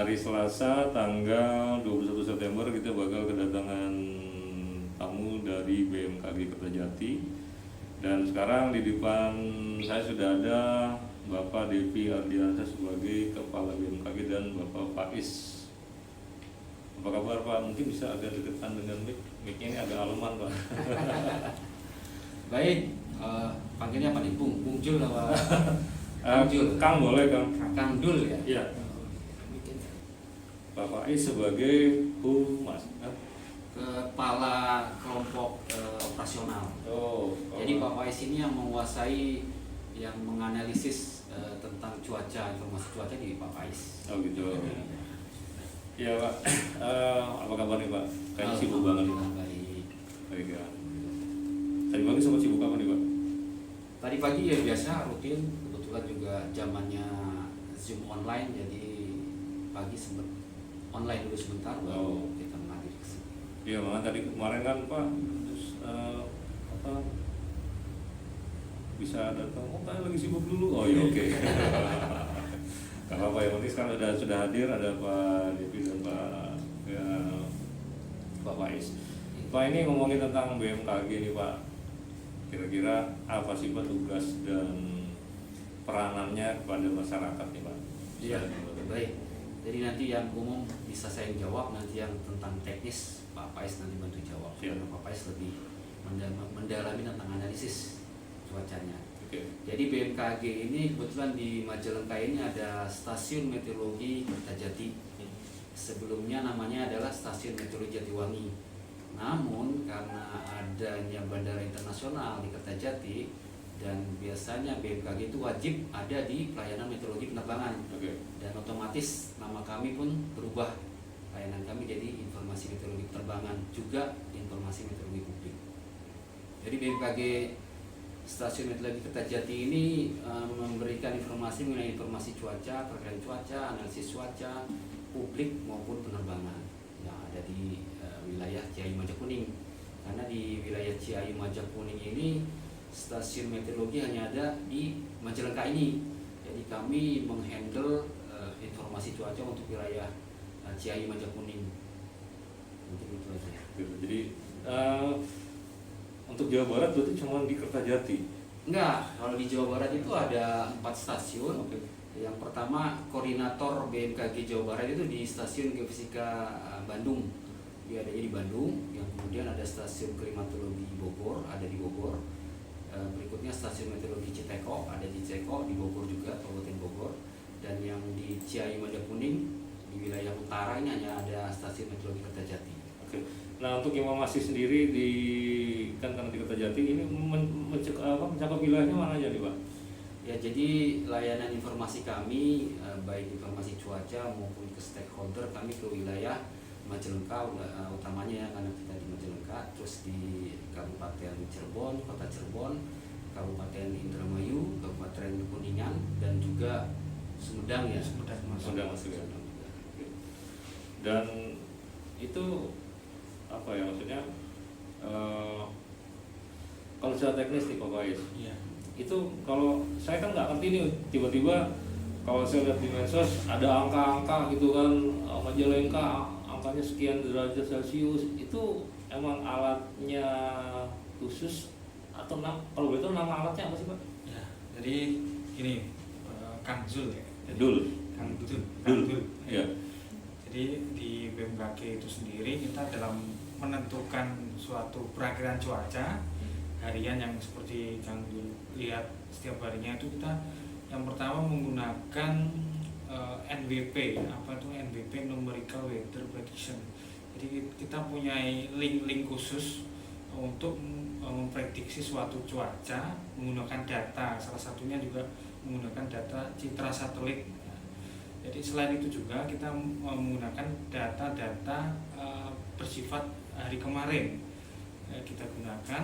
hari Selasa tanggal 21 September kita bakal kedatangan tamu dari BMKG Kertajati. Dan sekarang di depan saya sudah ada Bapak Devi Ardiansyah sebagai Kepala BMKG dan Bapak Faiz. Apa kabar Pak? Mungkin bisa agak deketan dengan mic. Mic-nya ini agak aleman Pak. Baik, panggilnya apa nih? Bung Jul apa? Kang Jul. Kang boleh Kang. Kang Dul ya? Iya. Bapak Faiz sebagai Humas. Kepala kelompok operasional. Oh. Jadi Pak Faiz ini yang menguasai, yang menganalisis tentang cuaca, informasi cuaca di Pak Faiz. Oh gitu. Iya Pak. Apa kabar nih Pak? Kayaknya sibuk banget nih. Baik. Baik ya. Tadi pagi sempat sibuk apa nih Pak? Tadi pagi ya biasa rutin, kebetulan juga zamannya Zoom online, jadi pagi sempat online dulu sebentar baru kita menghadiri kesini. Iya makanya tadi kemarin kan Pak terus apa bisa datang, oh kayak lagi sibuk dulu. Oh iya oke. Gak apa-apa, yang penting sekarang sudah hadir, ada Pak Devi dan Pak Faiz. Pak, ini ngomongin tentang BMKG nih Pak. Kira-kira apa sih Pak tugas dan peranannya kepada masyarakat nih Pak? Iya, baik. Jadi nanti yang umum bisa saya jawab, nanti yang tentang teknis Pak Faiz nanti bantu jawab. Karena Pak Faiz lebih mendalami tentang analisis cuacanya. Jadi BMKG ini kebetulan di Majalengka ini ada Stasiun Meteorologi Kertajati. Sebelumnya namanya adalah Stasiun Meteorologi Jatiwangi. Namun karena adanya bandara internasional di Kertajati dan biasanya BMKG itu wajib ada di pelayanan meteorologi penerbangan. Dan otomatis nama kami pun berubah. Pelayanan kami jadi informasi meteorologi penerbangan juga informasi meteorologi publik. Jadi BMKG Stasiun Meteorologi Kertajati ini memberikan informasi mengenai informasi cuaca, perkiraan cuaca, analisis cuaca, publik maupun penerbangan yang ada di wilayah Ciayu Majakuning. Karena di wilayah Ciayu Majakuning ini stasiun meteorologi hanya ada di Majalengka ini. Jadi kami menghandle informasi cuaca untuk wilayah Ciayu Majakuning. Mungkin itu aja. Jadi untuk Jawa Barat berarti cuma di Kertajati? Enggak, kalau di Jawa Barat itu ada 4 stasiun. Yang pertama koordinator BMKG Jawa Barat itu di Stasiun Geofisika Bandung. Dia adanya di Bandung. Yang kemudian ada Stasiun Klimatologi Bogor, ada di Bogor. Berikutnya Stasiun Meteorologi Citeko, ada di Citeko, di Bogor juga, Kabupaten Bogor. Dan yang di Ciayu Majakuning di wilayah utara ini hanya ada Stasiun Meteorologi Kertajati. Nah untuk informasi sendiri di kan karena di Kertajati ini mencakup wilayahnya mana aja nih Pak? Ya, jadi layanan informasi kami baik informasi cuaca maupun ke stakeholder kami ke wilayah Majalengka utamanya ya, karena kita di Majalengka, terus di Kabupaten Cirebon, Kota Cirebon, Kabupaten Indramayu, Kabupaten Kuningan, dan juga Sumedang ya. Sumedang masuk ya. Dan itu apa ya maksudnya kalau secara teknis nih Pak Faiz, itu kalau saya kan nggak ngerti nih tiba-tiba kalau saya lihat di medsos ada angka-angka gitu kan Majalengka angkanya sekian derajat Celcius, itu emang alatnya khusus atau kalau boleh tahu nama alatnya apa sih Pak? Ya, jadi gini Kang Zul ya. Kang Dul. Ya. Jadi di BMKG itu sendiri kita dalam menentukan suatu perakiraan cuaca harian yang seperti Kang Dul lihat setiap harinya itu kita yang pertama menggunakan NWP. Apa itu NWP, Numerical Weather Prediction. Jadi kita punya link khusus untuk memprediksi suatu cuaca menggunakan data, salah satunya juga menggunakan data citra satelit. Jadi selain itu juga kita menggunakan data-data bersifat hari kemarin. Kita gunakan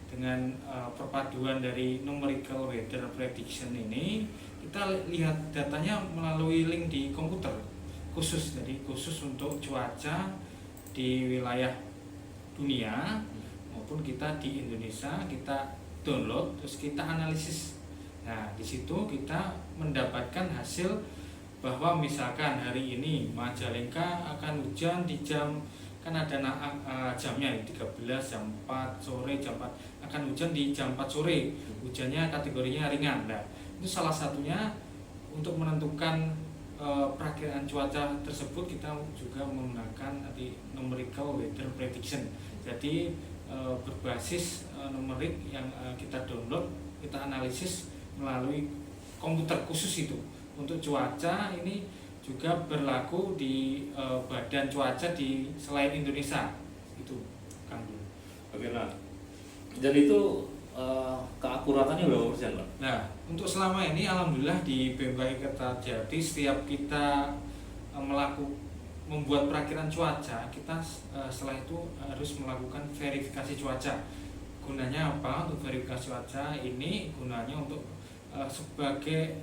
dengan perpaduan dari numerical weather prediction ini, kita lihat datanya melalui link di komputer khusus. Jadi khusus untuk cuaca di wilayah dunia maupun kita di Indonesia, kita download terus kita analisis. Nah, di situ kita mendapatkan hasil bahwa misalkan hari ini Majalengka akan hujan di jam, kan ada jamnya 13, jam 4 sore, jam 4 akan hujan di jam 4 sore, hujannya kategorinya ringan. Nah, itu salah satunya untuk menentukan perakiraan cuaca tersebut kita juga menggunakan nanti numerical weather prediction. Jadi berbasis numerik yang kita download, kita analisis melalui komputer khusus itu. Untuk cuaca ini juga berlaku di badan cuaca di selain Indonesia itu, Kang. Oke, nah, dan itu keakuratannya berapa persen, Pak? Nah, untuk selama ini alhamdulillah di BMKG Kertajati setiap kita membuat perakiraan cuaca, kita setelah itu harus melakukan verifikasi cuaca. Gunanya apa? Untuk verifikasi cuaca ini gunanya untuk sebagai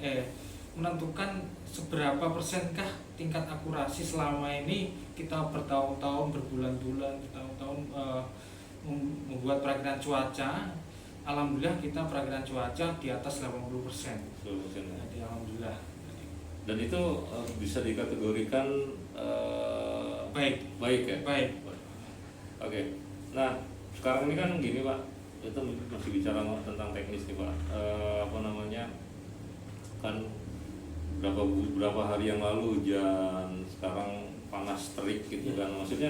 menentukan seberapa persenkah tingkat akurasi selama ini kita bertahun-tahun, berbulan-bulan, bertahun-tahun membuat perakiraan cuaca. Alhamdulillah kita perakiraan cuaca di atas 80%. 10%. Jadi alhamdulillah. Dan itu bisa dikategorikan Baik. baik ya? Baik. Oke. Nah, sekarang ini kan gini, Pak. Itu masih bicara tentang teknis nih, Pak. Apa namanya? Kan berapa hari yang lalu hujan, sekarang panas terik gitu kan. Maksudnya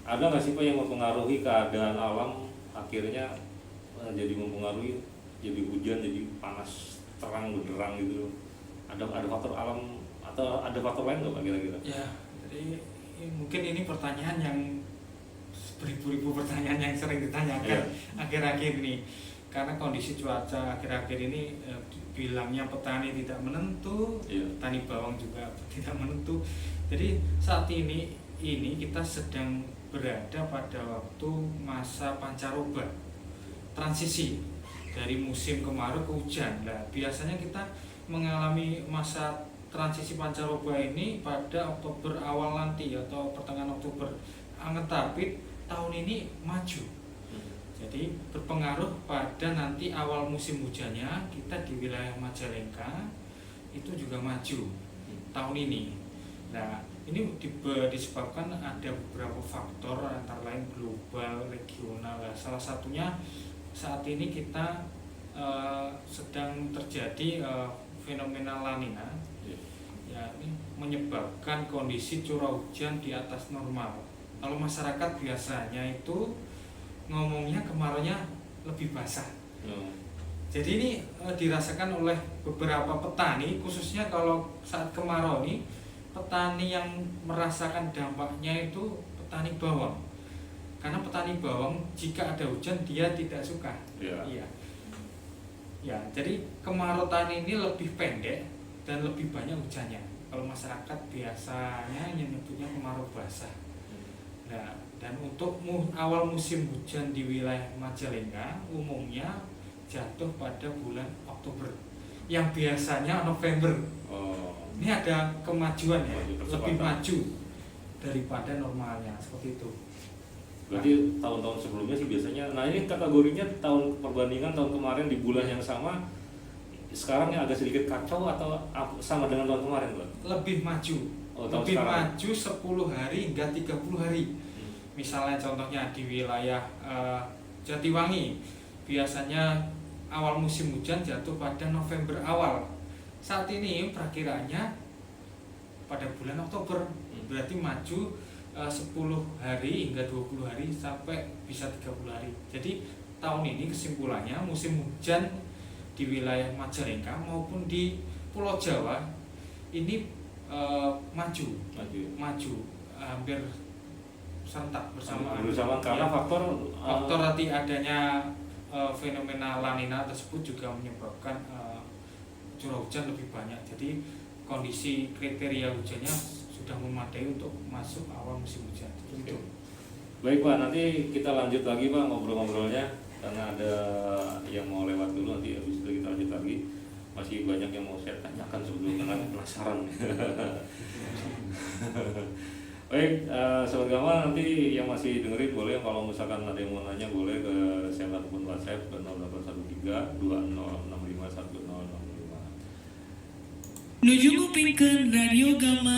ada nggak sih Pak yang mempengaruhi keadaan alam akhirnya jadi mempengaruhi jadi hujan, jadi panas terang benderang gitu? Ada faktor alam atau ada faktor lain nggak Pak kira-kira? Ya, jadi mungkin ini pertanyaan yang beribu-ribu pertanyaan yang sering ditanyakan akhir-akhir ini. Karena kondisi cuaca akhir-akhir ini bilangnya petani tidak menentu, petani bawang juga tidak menentu. Jadi saat ini kita sedang berada pada waktu masa pancaroba, transisi dari musim kemarau ke hujan. Nah, biasanya kita mengalami masa transisi pancaroba ini pada Oktober awal nanti atau pertengahan Oktober. Tapi tahun ini maju. Jadi berpengaruh pada nanti awal musim hujannya. Kita di wilayah Majalengka itu juga maju tahun ini. Nah, ini disebabkan ada beberapa faktor antara lain global, regional. Nah, salah satunya saat ini kita sedang terjadi fenomena La Nina, ya, ini menyebabkan kondisi curah hujan di atas normal. Kalau masyarakat biasanya itu ngomongnya kemaraunya lebih basah. Jadi ini dirasakan oleh beberapa petani, khususnya kalau saat kemarau ini petani yang merasakan dampaknya itu petani bawang. Karena petani bawang jika ada hujan dia tidak suka. Iya. Ya, jadi kemarau tahun ini lebih pendek dan lebih banyak hujannya. Kalau masyarakat biasanya menyebutnya kemarau basah. Nah, dan untuk awal musim hujan di wilayah Majalengka umumnya jatuh pada bulan Oktober, yang biasanya November. Ini ada kemajuan ya, lebih maju daripada normalnya, seperti itu. Berarti tahun-tahun sebelumnya sih biasanya, nah ini kategorinya perbandingan tahun kemarin di bulan yang sama, sekarang yang agak sedikit kacau atau sama dengan tahun kemarin, Pak? Lebih maju. Lebih sekarang maju 10 hari hingga 30 hari. Misalnya contohnya di wilayah Jatiwangi, biasanya awal musim hujan jatuh pada November awal. Saat ini perakiraannya pada bulan Oktober, berarti maju 10 hari hingga 20 hari sampai bisa 30 hari. Jadi tahun ini kesimpulannya musim hujan di wilayah Majalengka maupun di Pulau Jawa ini maju hampir serentak bersamaan karena faktor nanti adanya fenomena La Nina tersebut juga menyebabkan curah hujan lebih banyak. Jadi kondisi kriteria hujannya sudah memadai untuk masuk awal musim hujan. Itu. Baik Pak, nanti kita lanjut lagi Pak ngobrol-ngobrolnya karena ada yang mau lewat dulu, nanti habis itu kita lanjut lagi. Masih banyak yang mau saya tanyakan sebelumnya karena penasaran. Baik, Sobat Gamal, nanti yang masih dengerin boleh, kalau misalkan ada yang mau nanya boleh ke saya ataupun WhatsApp ke 0813 2065 1065. Menuju kupingkeun Radio Gama